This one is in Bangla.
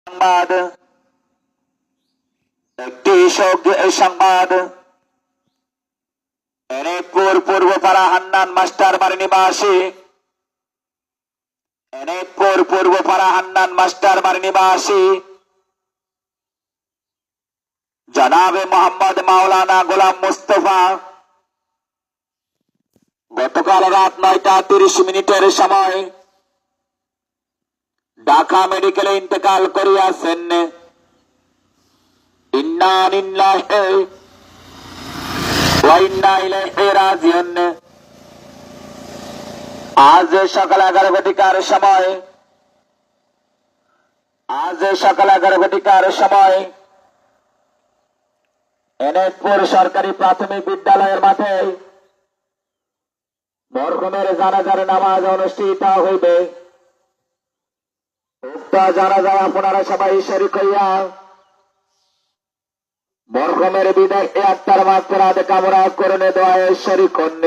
সংবাদ একটি সংবাদ এনএপুর পূর্বপাড়া হান্নান মাস্টার বাড়ি নিবাসী এনএপুর পূর্বপাড়া হান্নান মাস্টার বাড়ি নিবাসী জনাবে মোহাম্মদ মাওলানা গোলাম মুস্তফা গতকাল রাত 9:30 সময় ঢাকা মেডিকেলে ইন্তেকাল করিয়াছেন। ইন্না লিল্লাহি ওয়া ইন্না ইলাইহি রাজিউন। আজ সকাল 11 ঘটিকার সময় এনএপুর সরকারি প্রাথমিক বিদ্যালয়ের মাঠে মরহুমের জানাজার নামাজ অনুষ্ঠিত হইবে। উক্ত জানাজায় আপনারা সবাই শরীক হইয়া মরহুমের বিদায় আত্মার মাগফিরাত কামনা করুন, দোয়ায় শরীক হন।